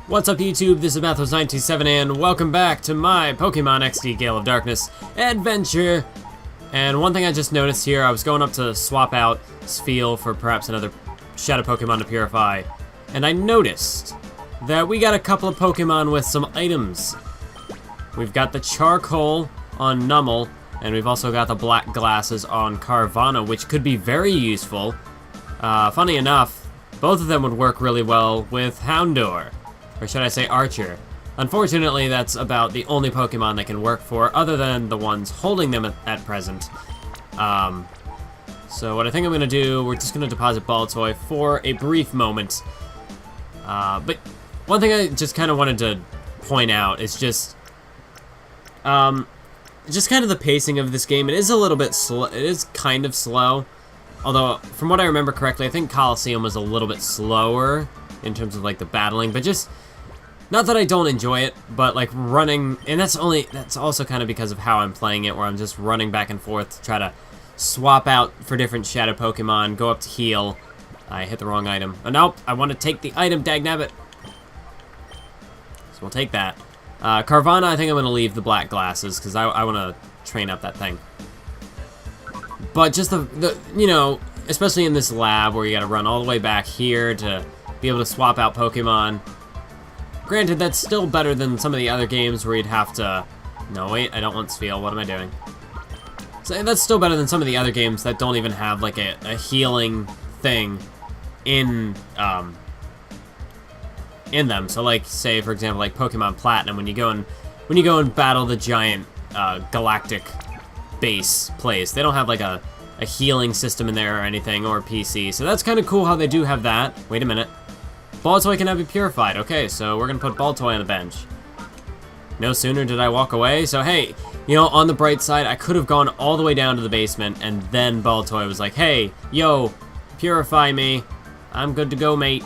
What's up YouTube, this is Mathos927 and welcome back to my Pokémon XD Gale of Darkness adventure. And one thing I just noticed here, I was going up to swap out Spheal for perhaps another Shadow Pokemon to purify, and I noticed that we got a couple of Pokemon with some items. We've got the Charcoal on Numel, and we've also got the Black Glasses on Carvanha, which could be very useful. Funny enough, both of them would work really well with Houndour. Or should I say Archer. Unfortunately, that's about the only Pokemon that can work for, other than the ones holding them at present. So what I think I'm going to do, we're just going to deposit Baltoy for a brief moment. But one thing I just kind of wanted to point out is just kind of the pacing of this game. It is a little bit slow. It is kind of slow. Although, from what I remember correctly, I think Coliseum was a little bit slower in terms of like the battling, but just not that I don't enjoy it, but like running, and that's also kind of because of how I'm playing it, where I'm just running back and forth to try to swap out for different Shadow Pokemon, go up to heal. I hit the wrong item. Oh, nope, I want to take the item, dagnabbit. So we'll take that. Carvanha, I think I'm going to leave the Black Glasses, because I want to train up that thing. But just the you know, especially in this lab where you got to run all the way back here to be able to swap out Pokemon. Granted, that's still better than some of the other games where you'd have to... No, wait, I don't want Spheal. What am I doing? So that's still better than some of the other games that don't even have like a healing thing in them. So like, say for example, like Pokemon Platinum, when you go and battle the giant galactic base place, they don't have like a healing system in there or anything, or PC. So that's kind of cool how they do have that. Wait a minute. Baltoy can now be purified. Okay, so we're gonna put Baltoy on the bench. No sooner did I walk away, so hey, you know, on the bright side, I could have gone all the way down to the basement, and then Baltoy was like, hey, yo, purify me. I'm good to go, mate.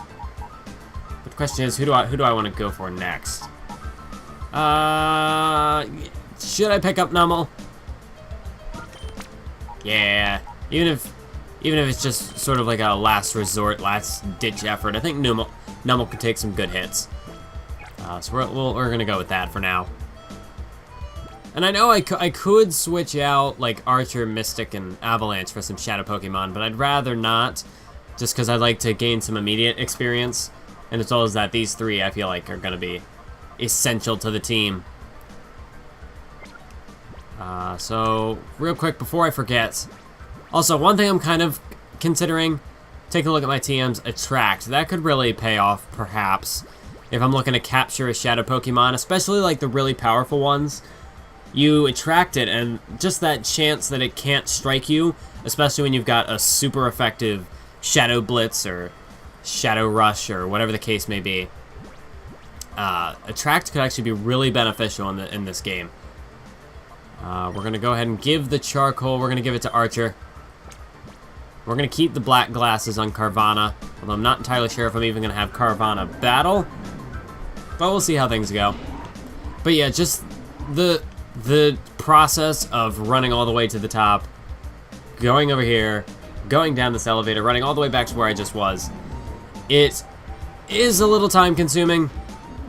But the question is, who do I want to go for next? Should I pick up Numel? Yeah, even if it's just sort of like a last resort, last ditch effort, I think Numel could take some good hits. So we're gonna go with that for now. And I know I could switch out like Archer, Mystic, and Avalanche for some Shadow Pokemon, but I'd rather not, just because I'd like to gain some immediate experience. And as well as that, these three I feel like are gonna be essential to the team. So real quick before I forget. Also, one thing I'm kind of considering, take a look at my TM's Attract. That could really pay off, perhaps, if I'm looking to capture a Shadow Pokemon, especially like the really powerful ones. You attract it, and just that chance that it can't strike you, especially when you've got a super effective Shadow Blitz or Shadow Rush or whatever the case may be. Attract could actually be really beneficial in this game. We're going to go ahead and give the Charcoal, we're going to give it to Archer. We're going to keep the Black Glasses on Carvanha, although I'm not entirely sure if I'm even going to have Carvanha battle. But we'll see how things go. But yeah, just the process of running all the way to the top, going over here, going down this elevator, running all the way back to where I just was. It is a little time consuming,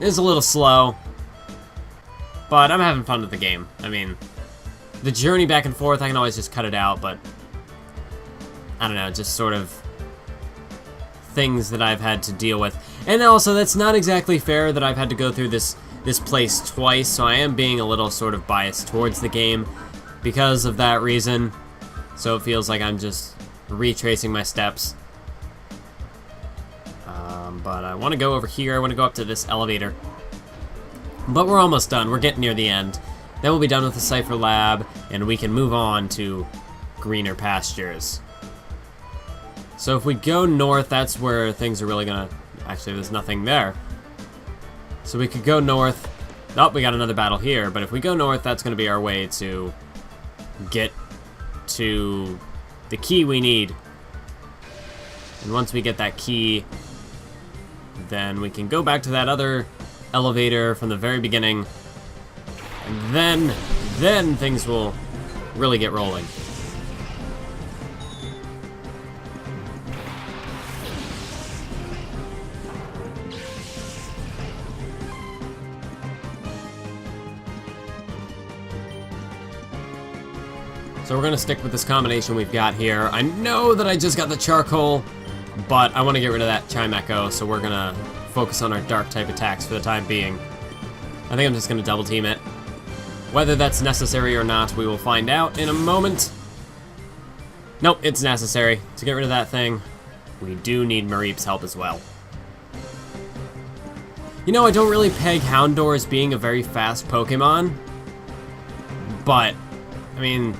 it is a little slow, but I'm having fun with the game. I mean, the journey back and forth, I can always just cut it out, but I don't know, just sort of things that I've had to deal with. And also, that's not exactly fair that I've had to go through this place twice, so I am being a little sort of biased towards the game because of that reason. So it feels like I'm just retracing my steps. But I want to go over here, I want to go up to this elevator. But we're almost done, we're getting near the end. Then we'll be done with the Cypher lab, and we can move on to greener pastures. So if we go north, that's where things are really gonna... Actually, there's nothing there. So we could go north. Oh, we got another battle here. But if we go north, that's gonna be our way to get to the key we need. And once we get that key, then we can go back to that other elevator from the very beginning. And then things will really get rolling. So we're going to stick with this combination we've got here. I know that I just got the charcoal, but I want to get rid of that Chime Echo, so we're going to focus on our dark type attacks for the time being. I think I'm just going to double team it. Whether that's necessary or not, we will find out in a moment. Nope, it's necessary. To get rid of that thing, we do need Mareep's help as well. You know, I don't really peg Houndour as being a very fast Pokemon, but, I mean,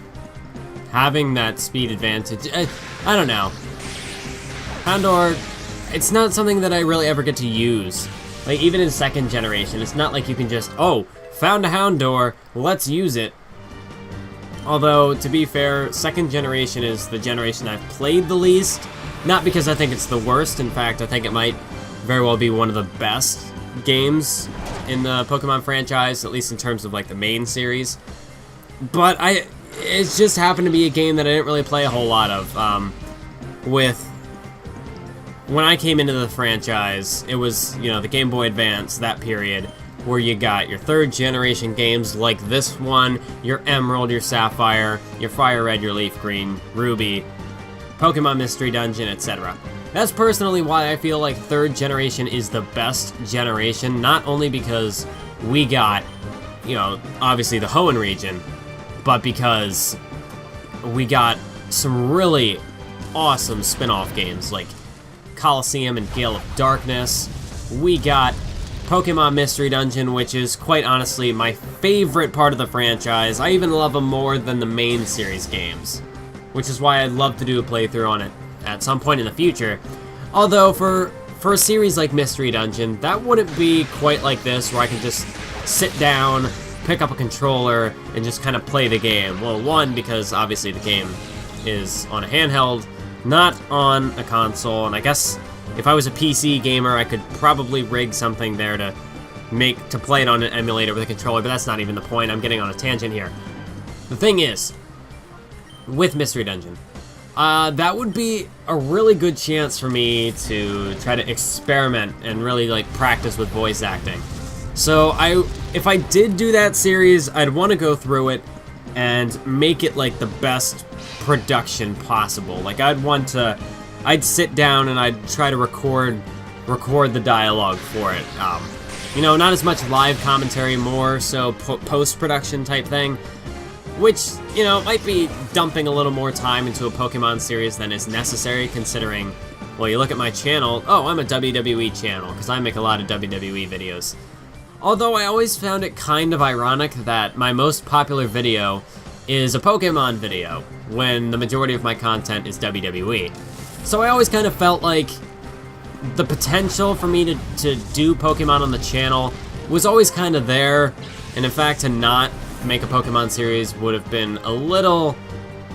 having that speed advantage, I don't know. Houndour, it's not something that I really ever get to use. Like, even in second generation, it's not like you can just, oh, found a Houndour, let's use it. Although, to be fair, second generation is the generation I've played the least. Not because I think it's the worst, in fact, I think it might very well be one of the best games in the Pokemon franchise, at least in terms of, like, the main series. But it's just happened to be a game that I didn't really play a whole lot of. When I came into the franchise, it was, you know, the Game Boy Advance, that period, where you got your third generation games like this one, your Emerald, your Sapphire, your Fire Red, your Leaf Green, Ruby, Pokemon Mystery Dungeon, etc. That's personally why I feel like third generation is the best generation, not only because we got, you know, obviously the Hoenn region, but because we got some really awesome spin-off games like Coliseum and Gale of Darkness. We got Pokemon Mystery Dungeon, which is quite honestly my favorite part of the franchise. I even love them more than the main series games, which is why I'd love to do a playthrough on it at some point in the future. Although for a series like Mystery Dungeon, that wouldn't be quite like this, where I can just sit down, pick up a controller, and just kind of play the game. Well, one, because obviously the game is on a handheld, not on a console, and I guess if I was a PC gamer, I could probably rig something there to play it on an emulator with a controller, but that's not even the point. I'm getting on a tangent here. The thing is, with Mystery Dungeon, that would be a really good chance for me to try to experiment and really, like, practice with voice acting. So if I did do that series, I'd want to go through it and make it, like, the best production possible. Like, I'd sit down and I'd try to record the dialogue for it. You know, not as much live commentary, more so post-production type thing, which, you know, might be dumping a little more time into a Pokemon series than is necessary, considering, well, you look at my channel, oh, I'm a WWE channel, because I make a lot of WWE videos. Although I always found it kind of ironic that my most popular video is a Pokemon video, when the majority of my content is WWE. So I always kind of felt like the potential for me to do Pokemon on the channel was always kind of there, and in fact to not make a Pokemon series would have been a little,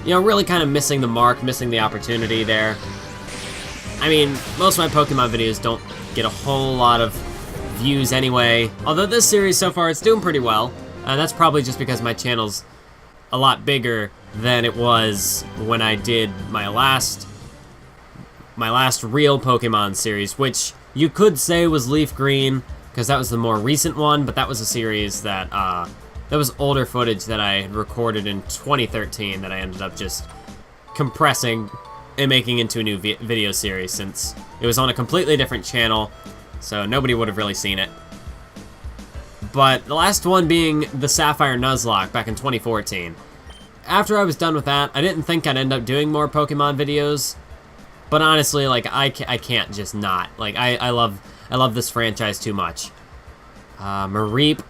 you know, really kind of missing the mark, missing the opportunity there. I mean, most of my Pokemon videos don't get a whole lot of views anyway, although this series so far it's doing pretty well, and that's probably just because my channel's a lot bigger than it was when I did my last real Pokemon series, which you could say was Leaf Green, because that was the more recent one, but that was a series that was older footage that I had recorded in 2013 that I ended up just compressing and making into a new video series, since it was on a completely different channel, so nobody would have really seen it. But the last one being the Sapphire Nuzlocke back in 2014. After I was done with that, I didn't think I'd end up doing more Pokemon videos, but honestly, like, I can't just not. Like, I love this franchise too much. Mareep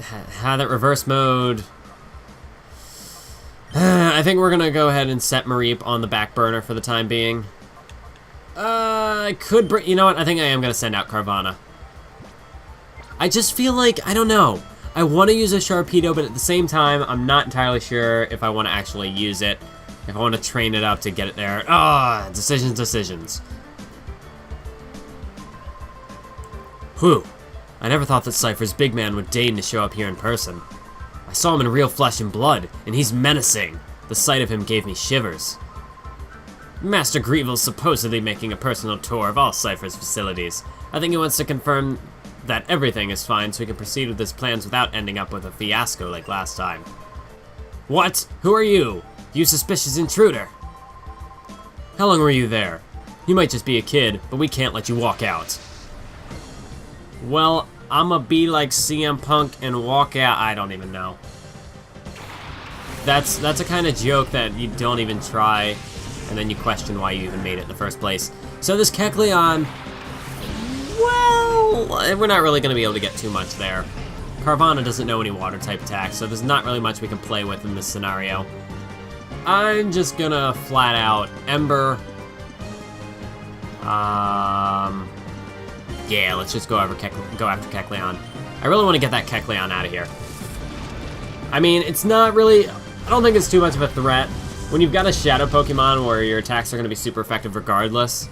had that reverse mode. I think we're gonna go ahead and set Mareep on the back burner for the time being. I could bring, you know what, I think I am gonna send out Carvanha. I just feel like, I don't know, I want to use a Sharpedo, but at the same time, I'm not entirely sure if I want to actually use it, if I want to train it up to get it there. Decisions. Whew. I never thought that Cypher's big man would deign to show up here in person. I saw him in real flesh and blood, and he's menacing. The sight of him gave me shivers. Master Greevil's supposedly making a personal tour of all Cypher's facilities. I think he wants to confirm that everything is fine so we can proceed with his plans without ending up with a fiasco like last time. What? Who are you? You suspicious intruder! How long were you there? You might just be a kid, but we can't let you walk out. Well, I'ma be like CM Punk and walk out. I don't even know. That's a kind of joke that you don't even try, and then you question why you even made it in the first place. So this Kecleon, well, we're not really going to be able to get too much there. Carvanha doesn't know any water-type attacks, so there's not really much we can play with in this scenario. I'm just gonna flat out Ember. Yeah, let's just go after Kecleon. I really want to get that Kecleon out of here. I mean, it's not really... I don't think it's too much of a threat. When you've got a Shadow Pokemon where your attacks are going to be super effective regardless,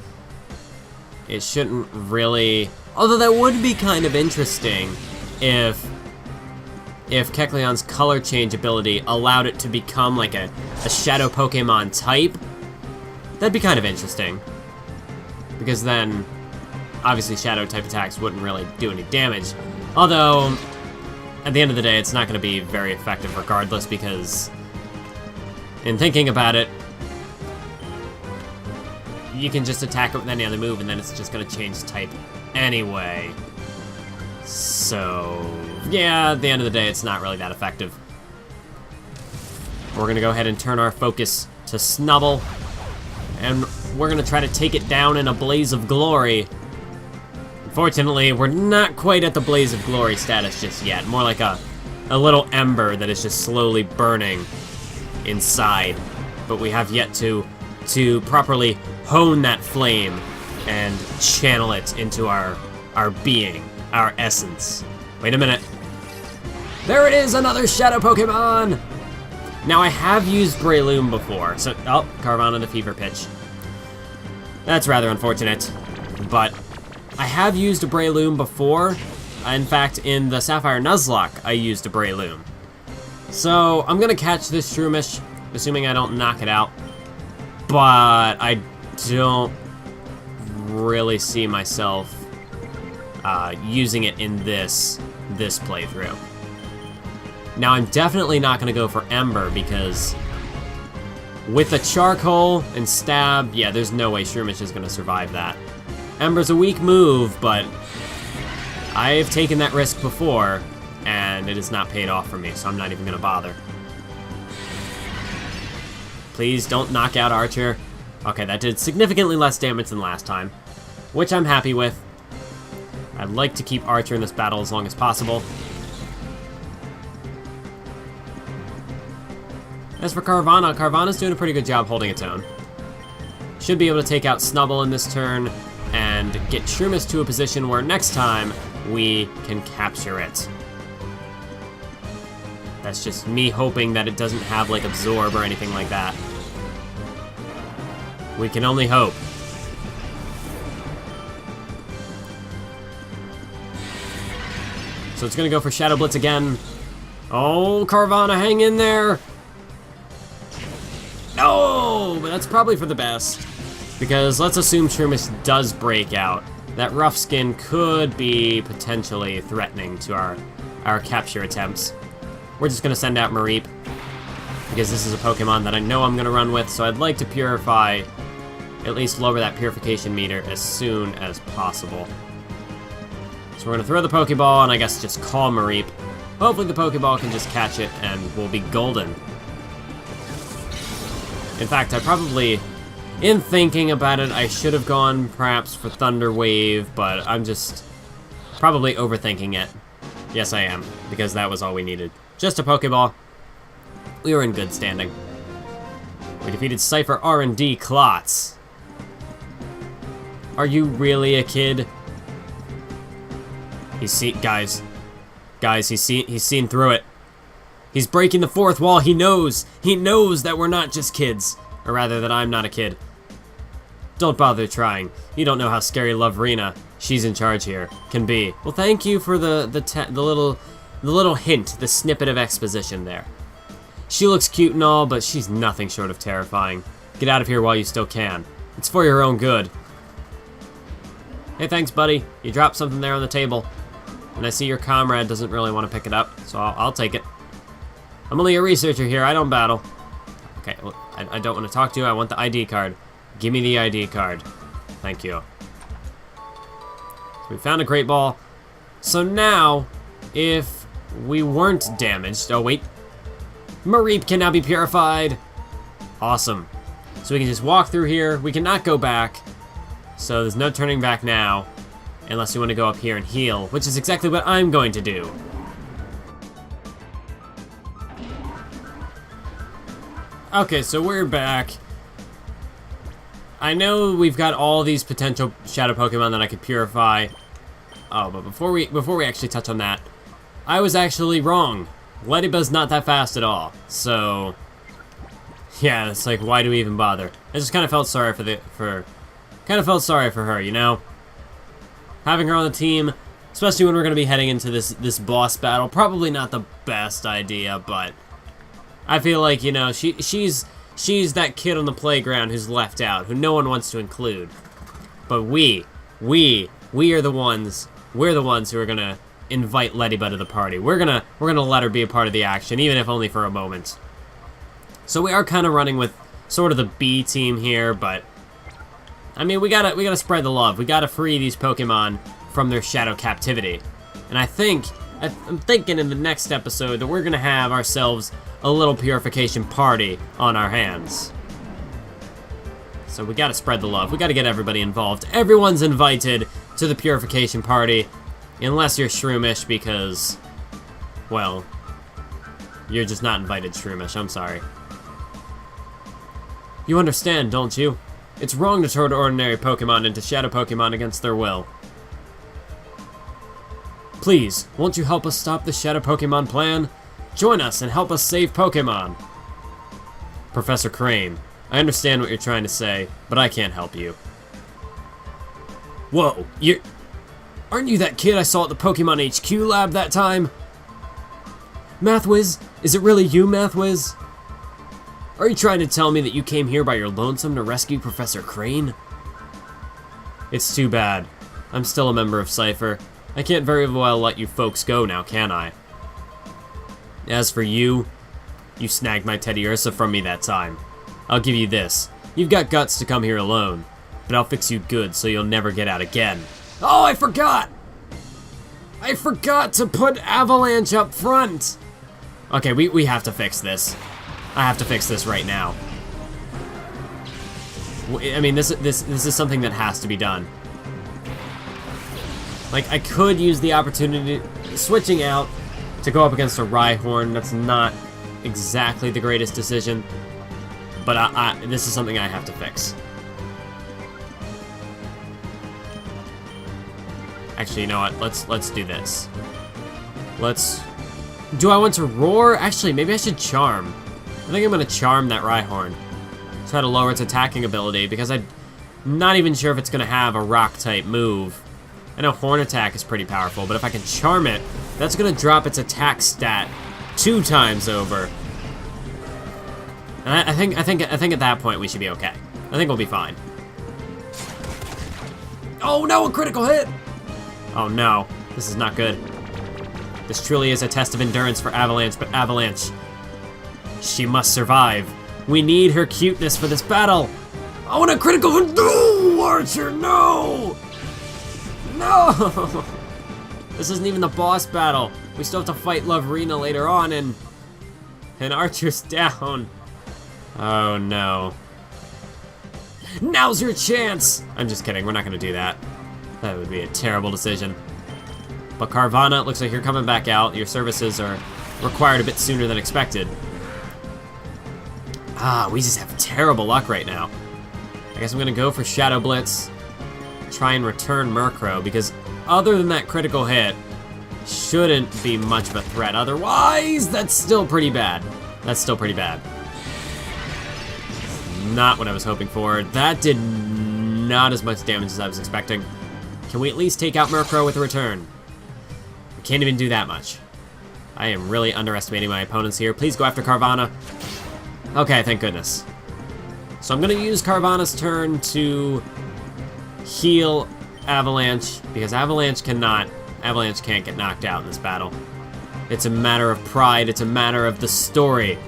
it shouldn't really... Although that would be kind of interesting if Kecleon's color change ability allowed it to become like a Shadow Pokemon type. That'd be kind of interesting. Because then, obviously, Shadow type attacks wouldn't really do any damage. Although, at the end of the day, it's not going to be very effective regardless because, in thinking about it, you can just attack it with any other move and then it's just going to change type anyway. So, yeah, at the end of the day, it's not really that effective. We're going to go ahead and turn our focus to Snubbull, and we're going to try to take it down in a blaze of glory. Unfortunately, we're not quite at the blaze of glory status just yet. More like a little ember that is just slowly burning inside. But we have yet to properly hone that flame and channel it into our being, our essence. Wait a minute. There it is, another Shadow Pokemon! Now, I have used Breloom before, so... Oh, Carvanha the Fever Pitch. That's rather unfortunate, but I have used a Breloom before. In fact, in the Sapphire Nuzlocke, I used a Breloom. So, I'm gonna catch this Shroomish, assuming I don't knock it out. But I don't really see myself using it in this playthrough. Now, I'm definitely not going to go for Ember because with a Charcoal and Stab, yeah, there's no way Shroomish is going to survive that. Ember's a weak move, but I've taken that risk before, and it has not paid off for me, so I'm not even going to bother. Please don't knock out Archer. Okay, that did significantly less damage than last time, which I'm happy with. I'd like to keep Archer in this battle as long as possible. As for Carvanha, Carvanha's doing a pretty good job holding its own. Should be able to take out Snubbull in this turn and get Shroomish to a position where next time we can capture it. That's just me hoping that it doesn't have like Absorb or anything like that. We can only hope. So it's gonna go for Shadow Blitz again. Oh, Carvanha, hang in there! No, but that's probably for the best. Because let's assume Shroomish does break out. That Rough Skin could be potentially threatening to our capture attempts. We're just gonna send out Mareep, because this is a Pokemon that I know I'm gonna run with, so I'd like to purify, at least lower that purification meter as soon as possible. So we're gonna throw the Pokeball and I guess just call Mareep. Hopefully the Pokeball can just catch it and we'll be golden. In fact, I probably, in thinking about it, I should have gone perhaps for Thunder Wave, but I'm just probably overthinking it. Yes, I am, because that was all we needed. Just a Pokeball. We were in good standing. We defeated Cypher R&D Klotz. Are you really a kid? He's seen, guys, he's seen through it. He's breaking the fourth wall. He knows that we're not just kids, or rather that I'm not a kid. Don't bother trying. You don't know how scary Lovrina, she's in charge here, can be. Well, thank you for the little hint, the snippet of exposition there. She looks cute and all, but she's nothing short of terrifying. Get out of here while you still can. It's for your own good. Hey, thanks, buddy. You dropped something there on the table. And I see your comrade doesn't really want to pick it up, so I'll take it. I'm only a researcher here, I don't battle. Okay, well, I don't want to talk to you. I want the ID card. Give me the ID card. Thank you. So we found a Great Ball. So now, if we weren't damaged... Oh, wait. Mareep can now be purified. Awesome. So we can just walk through here. We cannot go back. So there's no turning back now. Unless you want to go up here and heal, which is exactly what I'm going to do. Okay, so we're back. I know we've got all these potential shadow Pokemon that I could purify. Oh, but before we actually touch on that, I was actually wrong. Ladybuzz not that fast at all. So yeah, it's like, why do we even bother? I just kind of felt sorry for her, you know? Having her on the team, especially when we're going to be heading into this boss battle, probably not the best idea, but I feel like, you know, she's that kid on the playground who's left out, who no one wants to include. But we are the ones, we're the ones who are going to invite Ladybug to the party. We're gonna let her be a part of the action, even if only for a moment. So we are kind of running with sort of the B team here, but I mean, we gotta spread the love. We gotta free these Pokemon from their shadow captivity. And I'm thinking in the next episode that we're gonna have ourselves a little purification party on our hands. So we gotta spread the love. We gotta get everybody involved. Everyone's invited to the purification party, unless you're Shroomish, because, well, you're just not invited, Shroomish. I'm sorry. You understand, don't you? It's wrong to turn ordinary Pokemon into shadow Pokemon against their will. Please, won't you help us stop the shadow Pokemon plan? Join us and help us save Pokemon. Professor Crane, I understand what you're trying to say, but I can't help you. Whoa, aren't you that kid I saw at the Pokemon HQ lab that time? Mathwiz, is it really you, Mathwiz? Are you trying to tell me that you came here by your lonesome to rescue Professor Crane? It's too bad. I'm still a member of Cypher. I can't very well let you folks go now, can I? As for you, you snagged my Teddy Ursa from me that time. I'll give you this. You've got guts to come here alone, but I'll fix you good so you'll never get out again. Oh, I forgot! I forgot to put Avalanche up front! Okay, we have to fix this. I have to fix this right now. I mean, this is something that has to be done. Like, I could use the opportunity, switching out to go up against a Rhyhorn. That's not exactly the greatest decision, but this is something I have to fix. Actually, you know what? Let's do this. Do I want to roar? Actually, maybe I should charm. I think I'm gonna charm that Rhyhorn. Try to lower its attacking ability, because I'm not even sure if it's gonna have a rock type move. I know Horn Attack is pretty powerful, but if I can charm it, that's gonna drop its attack stat 2 times over. And I think at that point we should be okay. I think we'll be fine. Oh no, a critical hit! Oh no, this is not good. This truly is a test of endurance for Avalanche, but Avalanche, she must survive. We need her cuteness for this battle. I want a critical hit! No, Archer, no! No! This isn't even the boss battle. We still have to fight Lovrina later on, and Archer's down. Oh no. Now's your chance! I'm just kidding, we're not gonna do that. That would be a terrible decision. But Carvana, it looks like you're coming back out. Your services are required a bit sooner than expected. Ah, we just have terrible luck right now. I guess I'm gonna go for Shadow Blitz. Try and return Murkrow, because other than that critical hit, shouldn't be much of a threat. Otherwise, that's still pretty bad. That's still pretty bad. Not what I was hoping for. That did not as much damage as I was expecting. Can we at least take out Murkrow with a return? We can't even do that much. I am really underestimating my opponents here. Please go after Carvana. Okay, thank goodness. So I'm gonna use Carvana's turn to heal Avalanche, because Avalanche can't get knocked out in this battle. It's a matter of pride, it's a matter of the story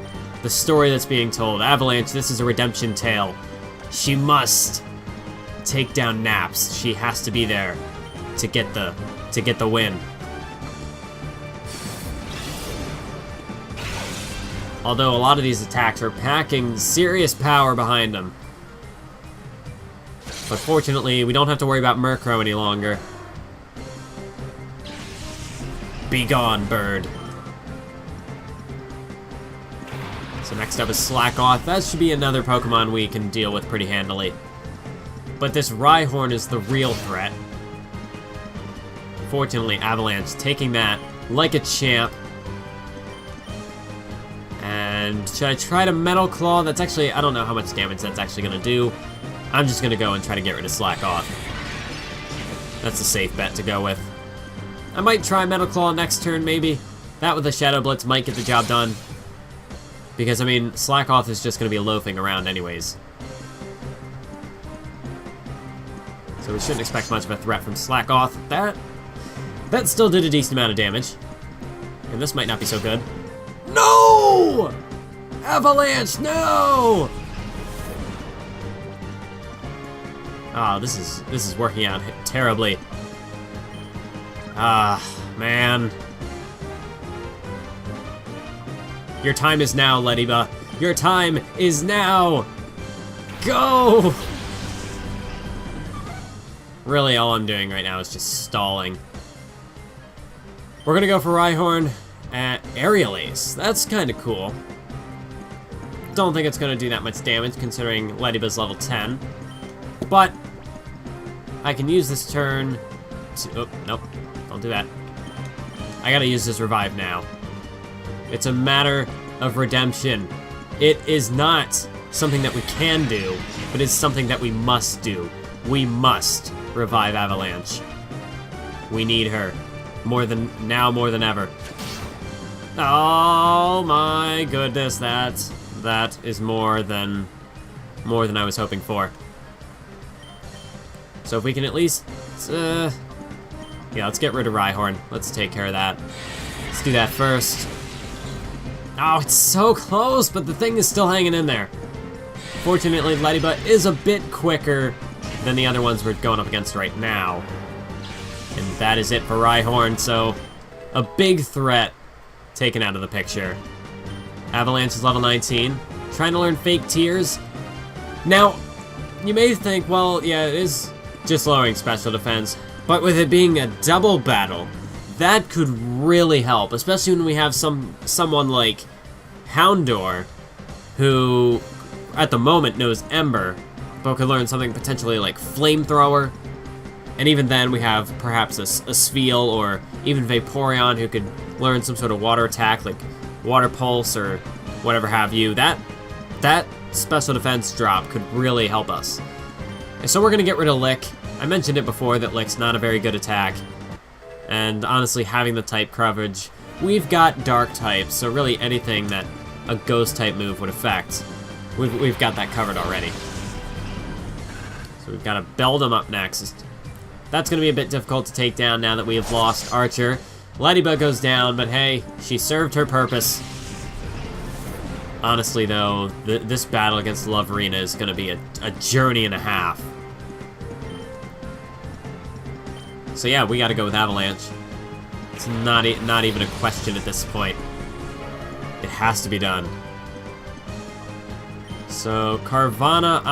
the story that's being told. Avalanche, this is a redemption tale. She must take down Naps. She has to be there to get the win. Although a lot of these attacks are packing serious power behind them. But fortunately, we don't have to worry about Murkrow any longer. Be gone, bird. So next up is Slackoth. That should be another Pokemon we can deal with pretty handily. But this Rhyhorn is the real threat. Fortunately, Avalanche taking that like a champ. And should I try to Metal Claw? That's actually, I don't know how much damage that's actually going to do. I'm just going to go and try to get rid of Slackoth. That's a safe bet to go with. I might try Metal Claw next turn, maybe. That with a Shadow Blitz might get the job done. Because, I mean, Slackoth is just going to be loafing around anyways. So we shouldn't expect much of a threat from Slackoth. That still did a decent amount of damage. And this might not be so good. No! Avalanche, no! Oh, this is working out terribly. Ah, man. Your time is now, Lediba. Your time is now! Go! Really, all I'm doing right now is just stalling. We're gonna go for Rhyhorn at Aerial Ace. That's kind of cool. Don't think it's gonna do that much damage considering Lediba's level 10. But I can use this turn to... Oh, nope. Don't do that. I gotta use this revive now. It's a matter of redemption. It is not something that we can do, but it's something that we must do. We must revive Avalanche. We need her. More than ever. Oh my goodness, that is more than I was hoping for. So if we can at least, yeah, let's get rid of Rhyhorn. Let's take care of that. Let's do that first. Oh, it's so close, but the thing is still hanging in there. Fortunately, Lediba is a bit quicker than the other ones we're going up against right now. And that is it for Rhyhorn, so a big threat taken out of the picture. Avalanche is level 19, trying to learn Fake Tears. Now, you may think, well, yeah, it is just lowering special defense, but with it being a double battle, that could really help, especially when we have someone like Houndour, who at the moment knows Ember, but could learn something potentially like Flamethrower. And even then, we have perhaps a Spheal or even Vaporeon who could learn some sort of water attack, like Water Pulse or whatever have you. That special defense drop could really help us. And so we're going to get rid of Lick. I mentioned it before that Lick's not a very good attack. And honestly, having the type coverage, we've got Dark type, so really anything that a Ghost type move would affect, we've got that covered already. So we've got a Beldum up next. That's going to be a bit difficult to take down now that we have lost Archer. Lediba goes down, but hey, she served her purpose. Honestly, though, this battle against Loverina is going to be a journey and a half. So yeah, we got to go with Avalanche. It's not even a question at this point. It has to be done. So Carvanha,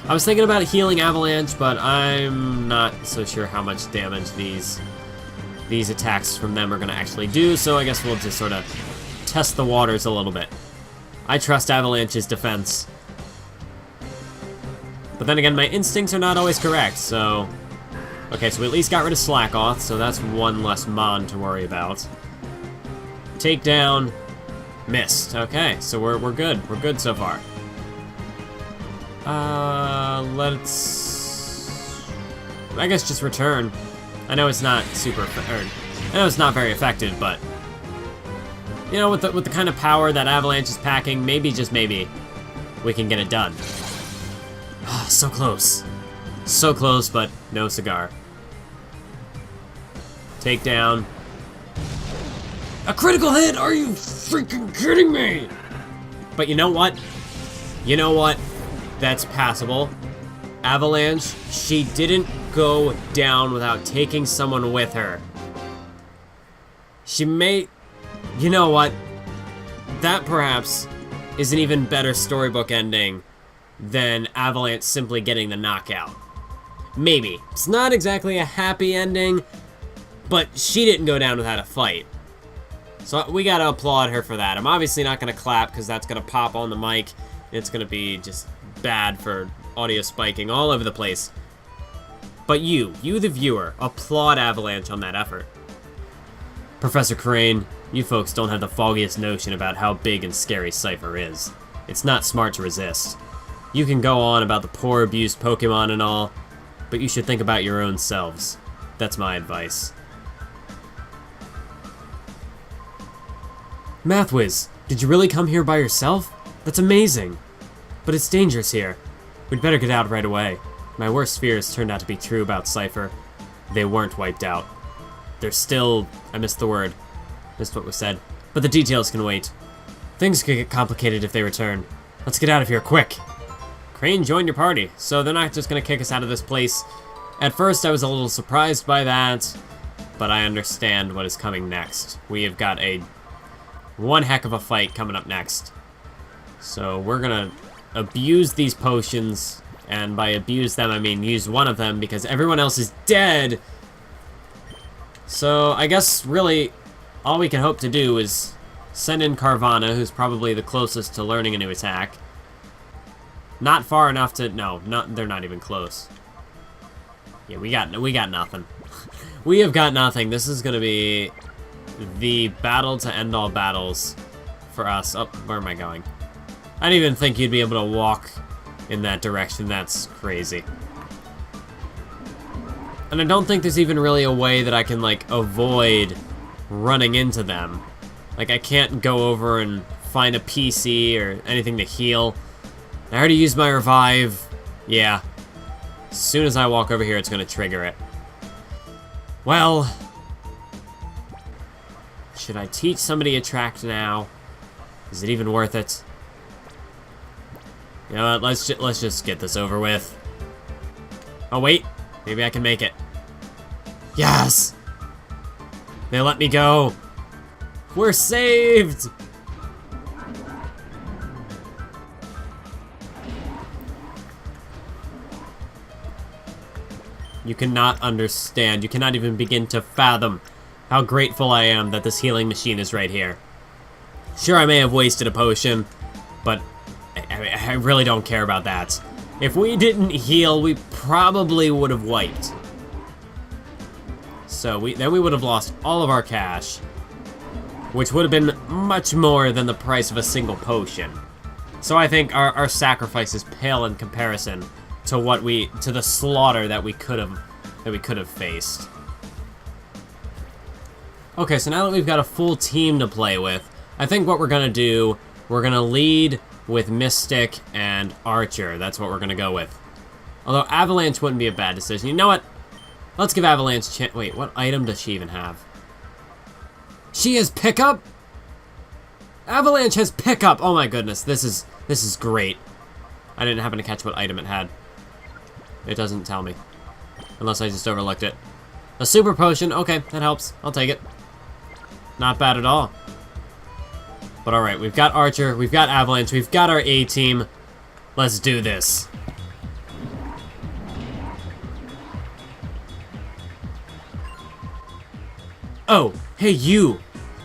I was thinking about healing Avalanche, but I'm not so sure how much damage these attacks from them are going to actually do, so I guess we'll just sort of test the waters a little bit. I trust Avalanche's defense. But then again, my instincts are not always correct, so... Okay, so we at least got rid of Slackoth, so that's one less Mon to worry about. Takedown. Missed. Okay, so we're good. We're good so far. Let's... I guess just return. I know it's not I know it's not very effective, but... You know, with the kind of power that Avalanche is packing, maybe, just maybe, we can get it done. So close. So close, but no cigar. Takedown. A critical hit? Are you freaking kidding me? But you know what? You know what? That's passable. Avalanche, she didn't go down without taking someone with her. She may... You know what? That perhaps is an even better storybook ending than Avalanche simply getting the knockout. Maybe. It's not exactly a happy ending, but she didn't go down without a fight. So we gotta applaud her for that. I'm obviously not gonna clap because that's gonna pop on the mic. It's gonna be just bad for audio spiking all over the place. But you the viewer, applaud Avalanche on that effort. Professor Crane, you folks don't have the foggiest notion about how big and scary Cypher is. It's not smart to resist. You can go on about the poor abused Pokemon and all, but you should think about your own selves. That's my advice. Mathwiz, did you really come here by yourself? That's amazing. But it's dangerous here. We'd better get out right away. My worst fears turned out to be true about Cypher. They weren't wiped out. They're still... I missed the word. Missed what was said. But the details can wait. Things could get complicated if they return. Let's get out of here, quick! Crane joined your party, so they're not just gonna kick us out of this place. At first, I was a little surprised by that, but I understand what is coming next. We have got one heck of a fight coming up next. So we're gonna abuse these potions, and by abuse them, I mean use one of them because everyone else is dead. So I guess really all we can hope to do is send in Carvana, who's probably the closest to learning a new attack. Not far enough to... No, they're not even close. Yeah, we got nothing. We have got nothing. This is gonna be the battle to end all battles for us. Oh, where am I going? I didn't even think you'd be able to walk in that direction. That's crazy. And I don't think there's even really a way that I can, like, avoid running into them. Like, I can't go over and find a PC or anything to heal. I already used my revive. Yeah. As soon as I walk over here, it's gonna trigger it. Well... Should I teach somebody Attract now? Is it even worth it? You know what, let's just get this over with. Oh wait, maybe I can make it. Yes! They let me go. We're saved! You cannot understand, you cannot even begin to fathom how grateful I am that this healing machine is right here. Sure, I may have wasted a potion, but I really don't care about that. If we didn't heal, we probably would have wiped. So then we would have lost all of our cash, which would have been much more than the price of a single potion. So I think our sacrifice is pale in comparison to the slaughter that we could have faced. Okay, so now that we've got a full team to play with, I think what we're gonna do, we're gonna lead with Mystic and Archer. That's what we're gonna go with. Although Avalanche wouldn't be a bad decision. You know what? Let's give Avalanche wait, what item does she even have? She has pickup? Avalanche has pickup! Oh my goodness, this is great. I didn't happen to catch what item it had. It doesn't tell me. Unless I just overlooked it. A super potion, okay, that helps. I'll take it. Not bad at all. But alright, we've got Archer, we've got Avalanche, we've got our A-team. Let's do this. Oh, hey you!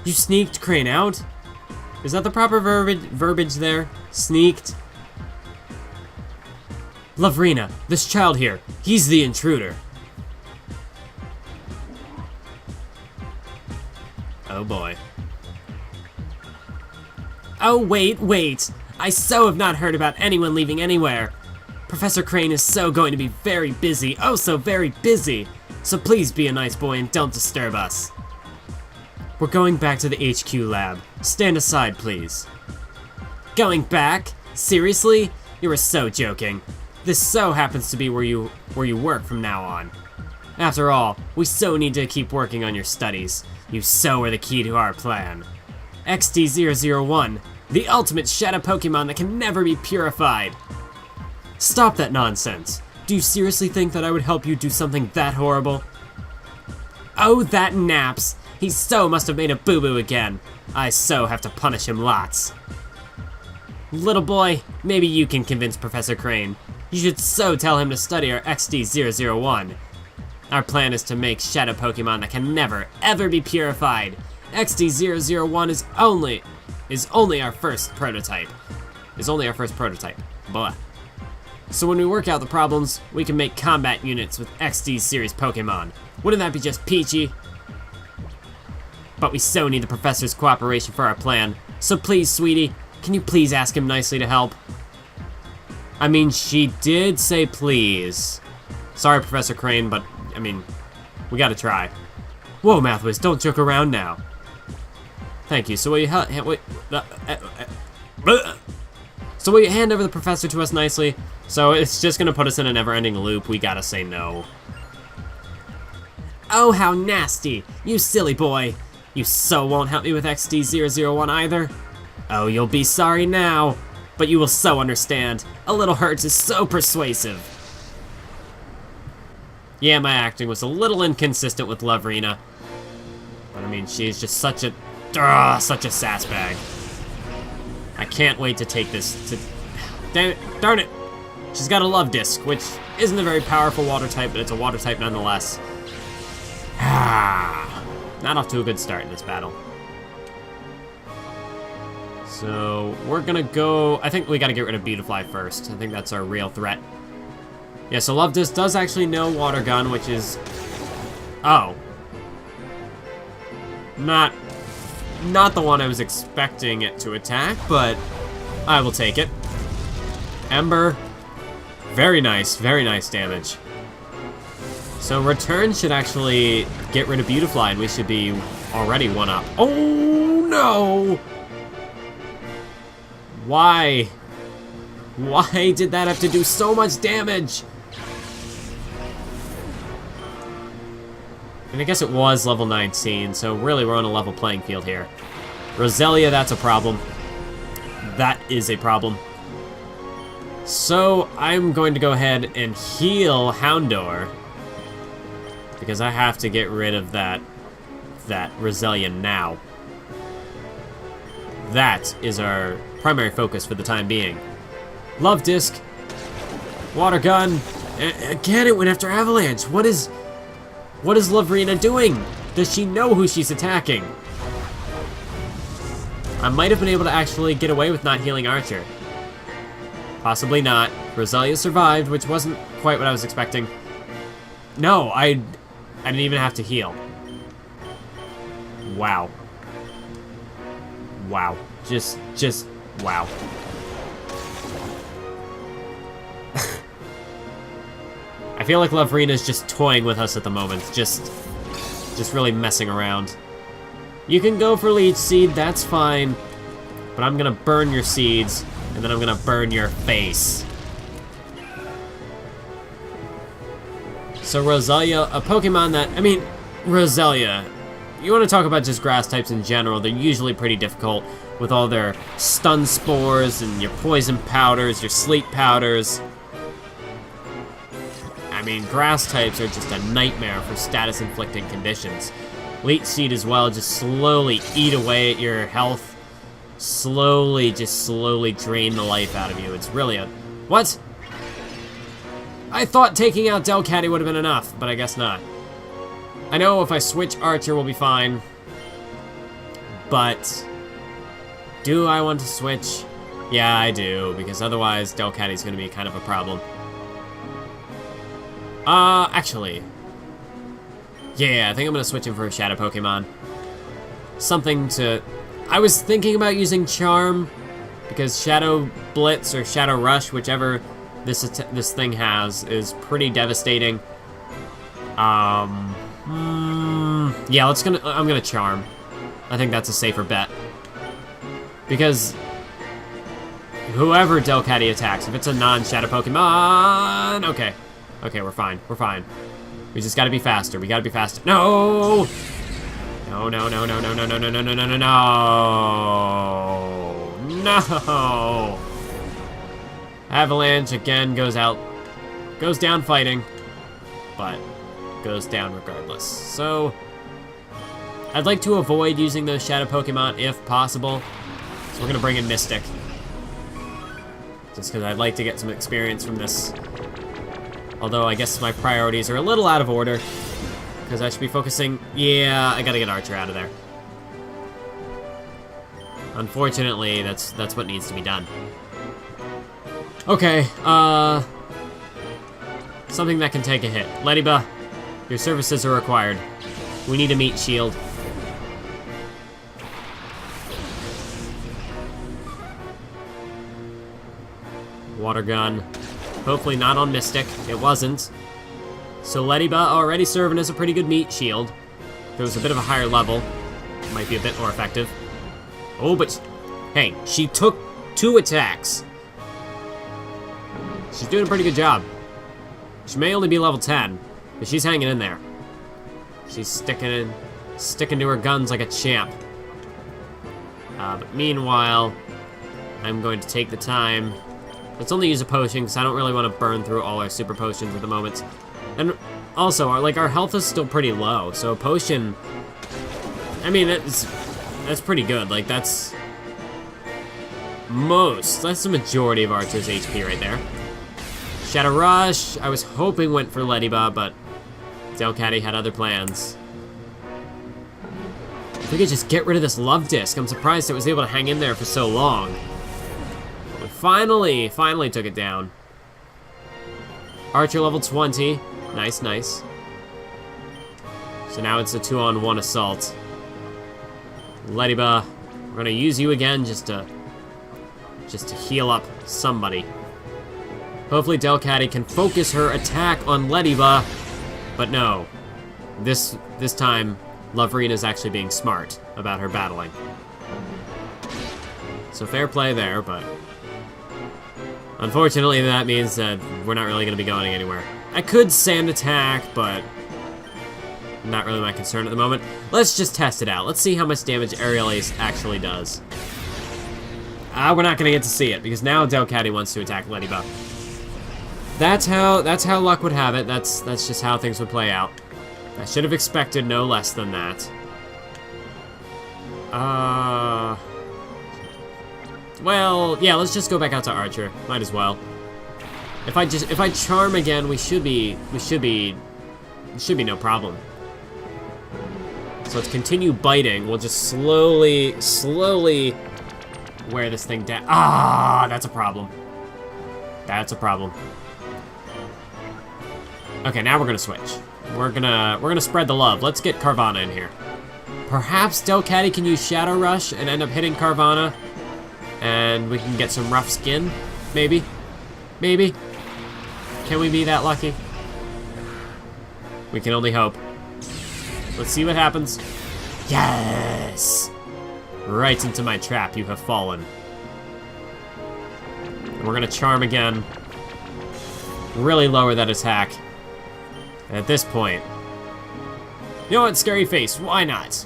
You sneaked Crane out? Is that the proper verbiage there? Sneaked? Lavrina, this child here, he's the intruder. Oh boy. Oh wait. I so have not heard about anyone leaving anywhere. Professor Crane is so going to be very busy, oh so very busy. So please be a nice boy and don't disturb us. We're going back to the HQ lab. Stand aside, please. Going back? Seriously? You were so joking. This so happens to be where you work from now on. After all, we so need to keep working on your studies. You so are the key to our plan. XD001, the ultimate shadow Pokemon that can never be purified. Stop that nonsense. Do you seriously think that I would help you do something that horrible? Oh, that Naps. He so must have made a boo-boo again. I so have to punish him lots. Little boy, maybe you can convince Professor Crane. You should so tell him to study our XD001. Our plan is to make shadow Pokemon that can never, ever be purified. XD001 is only our first prototype. Blah. So when we work out the problems, we can make combat units with XD series Pokemon. Wouldn't that be just peachy? But we so need the professor's cooperation for our plan. So please, sweetie, can you please ask him nicely to help? I mean, she did say please. Sorry, Professor Crane, but, I mean, we gotta try. Whoa, Mathwiz, don't joke around now. Thank you. So will you hand over the professor to us nicely? So it's just gonna put us in a never-ending loop. We gotta say no. Oh, how nasty. You silly boy. You so won't help me with XD001 either? Oh, you'll be sorry now. But you will so understand. A little hurt is so persuasive. Yeah, my acting was a little inconsistent with Lovrina. But I mean, she's just such a sass bag. I can't wait to take this to... Darn it! She's got a Love Disc, which isn't a very powerful water type, but it's a water type nonetheless. Not off to a good start in this battle. So, we're gonna go... I think we gotta get rid of Beautifly first. I think that's our real threat. Yeah, so Love Disc does actually know Water Gun, which is... Oh. Not the one I was expecting it to attack, but I will take it. Ember. Very nice damage. So Return should actually get rid of Beautifly, and we should be already one up. Oh, no! Why? Why did that have to do so much damage? And I guess it was level 19, so really we're on a level playing field here. Roselia, that's a problem. That is a problem. So I'm going to go ahead and heal Houndour, because I have to get rid of that Roselia now. That is our primary focus for the time being. Love Disc. Water Gun. Again, it went after Avalanche. What is Lovrina doing? Does she know who she's attacking? I might have been able to actually get away with not healing Archer. Possibly not. Roselia survived, which wasn't quite what I was expecting. No, I didn't even have to heal. Wow. Wow. Just wow. I feel like Lovrina's just toying with us at the moment, just really messing around. You can go for Leech Seed, that's fine, but I'm gonna burn your seeds, and then I'm gonna burn your face. So Roselia, a Pokemon that, I mean, Roselia, you want to talk about just grass types in general, they're usually pretty difficult with all their stun spores and your poison powders, your sleep powders. I mean, grass types are just a nightmare for status-inflicting conditions. Leech Seed as well, just slowly eat away at your health. Slowly drain the life out of you. It's really a... What? I thought taking out Delcatty would have been enough, but I guess not. I know if I switch Archer we'll be fine. But... do I want to switch? Yeah, I do, because otherwise Delcatty's going to be kind of a problem. Actually. Yeah, I think I'm gonna switch him for a Shadow Pokemon. Something to... I was thinking about using Charm, because Shadow Blitz or Shadow Rush, whichever this thing has, is pretty devastating. Yeah, I'm gonna Charm. I think that's a safer bet. Because whoever Delcatty attacks, if it's a non-Shadow Pokemon... Okay, we're fine. We just gotta be faster. We gotta be faster. No! No, no, no, no, no, no, no, no, no, no, no, no, no. No! Avalanche again goes down fighting, but goes down regardless. So, I'd like to avoid using those shadow Pokemon if possible. So we're gonna bring in Mystic. Just because I'd like to get some experience from this. Although I guess my priorities are a little out of order. Because I should be focusing... Yeah, I gotta get Archer out of there. Unfortunately, that's what needs to be done. Okay, something that can take a hit. Lediba, your services are required. We need a meat shield. Water gun. Hopefully not on Mystic. It wasn't. So Lediba already serving as a pretty good meat shield. If it was a bit of a higher level, it might be a bit more effective. Oh, but hey, she took 2 attacks. She's doing a pretty good job. She may only be level 10, but she's hanging in there. She's sticking to her guns like a champ. But meanwhile, I'm going to take the time. Let's only use a potion, because I don't really want to burn through all our super potions at the moment. And also, our health is still pretty low, so a potion... I mean, that's pretty good. Like, that's the majority of Archer's HP right there. Shadow Rush, I was hoping went for Lediba, but Delcatty had other plans. If we could just get rid of this Love Disc, I'm surprised it was able to hang in there for so long. We finally took it down. Archer level 20. Nice, nice. So now it's a 2-on-1 assault. Lediba, we're gonna use you again just to heal up somebody. Hopefully Delcatty can focus her attack on Lediba, but no. This time, Loverina's actually being smart about her battling. So fair play there, but unfortunately that means that we're not really gonna be going anywhere. I could sand attack, but not really my concern at the moment. Let's just test it out. Let's see how much damage Aerial Ace actually does. We're not gonna get to see it, because now Delcatty wants to attack Lediba. That's how luck would have it. That's just how things would play out. I should have expected no less than that. Well, yeah, let's just go back out to Archer. Might as well. If I charm again, we should be no problem. So let's continue biting. We'll just slowly wear this thing down. Ah, that's a problem. That's a problem. Okay, now we're gonna switch. We're gonna spread the love. Let's get Carvanha in here. Perhaps Delcatty can use Shadow Rush and end up hitting Carvanha, and we can get some rough skin. Maybe. Maybe. Can we be that lucky? We can only hope. Let's see what happens. Yes! Right into my trap you have fallen. And we're gonna charm again. Really lower that attack. And at this point... You know what, Scary Face, why not?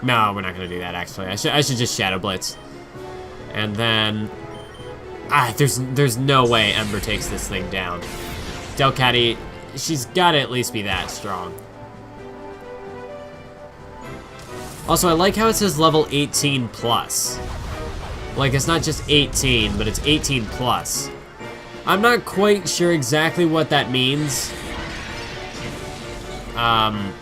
No, we're not gonna do that, actually. I should just Shadow Blitz. And then... there's no way Ember takes this thing down. Delcatty, she's gotta at least be that strong. Also, I like how it says level 18 plus. Like, it's not just 18, but it's 18 plus. I'm not quite sure exactly what that means. I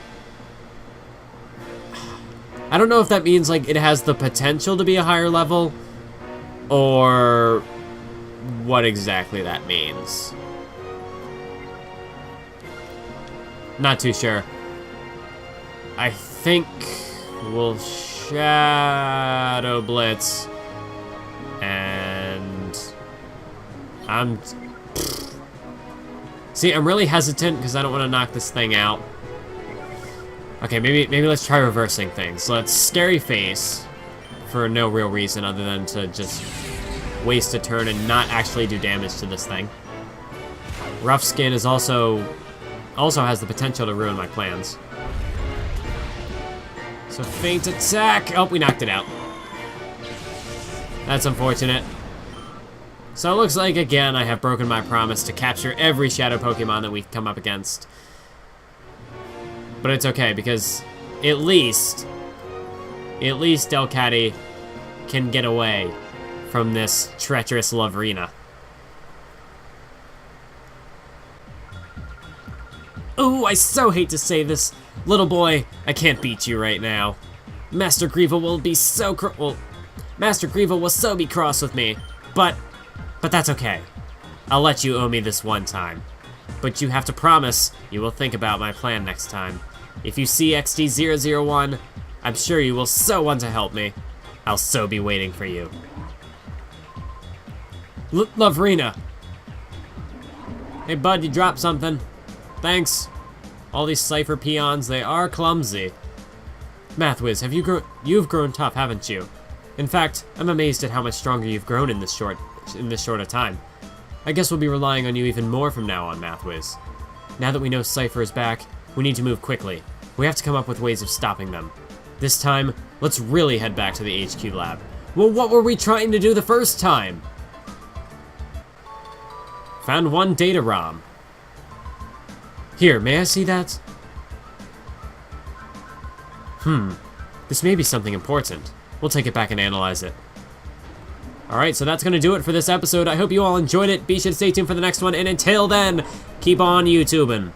don't know if that means, like, it has the potential to be a higher level, or what exactly that means. Not too sure. I think we'll Shadow Blitz, and See, I'm really hesitant because I don't want to knock this thing out. Okay, maybe let's try reversing things. So let's Scary Face for no real reason other than to just waste a turn and not actually do damage to this thing. Rough Skin is also also has the potential to ruin my plans. So feint attack! Oh, we knocked it out. That's unfortunate. So it looks like, again, I have broken my promise to capture every Shadow Pokemon that we come up against. But it's okay, because at least Delcatty can get away from this treacherous Lavrina. Ooh, I so hate to say this. Little boy, I can't beat you right now. Master Grievel will be so Master Grievel will so be cross with me. But that's okay. I'll let you owe me this one time. But you have to promise you will think about my plan next time. If you see XD001, I'm sure you will so want to help me. I'll so be waiting for you. Lavrina. Hey bud, you dropped something. Thanks. All these Cypher peons, they are clumsy. Mathwiz, you've grown tough, haven't you? In fact, I'm amazed at how much stronger you've grown in this short a time. I guess we'll be relying on you even more from now on, Mathwiz. Now that we know Cypher is back, we need to move quickly. We have to come up with ways of stopping them. This time, let's really head back to the HQ lab. Well, what were we trying to do the first time? Found one data ROM. Here, may I see that? This may be something important. We'll take it back and analyze it. Alright, so that's going to do it for this episode. I hope you all enjoyed it. Be sure to stay tuned for the next one, and until then, keep on YouTubing.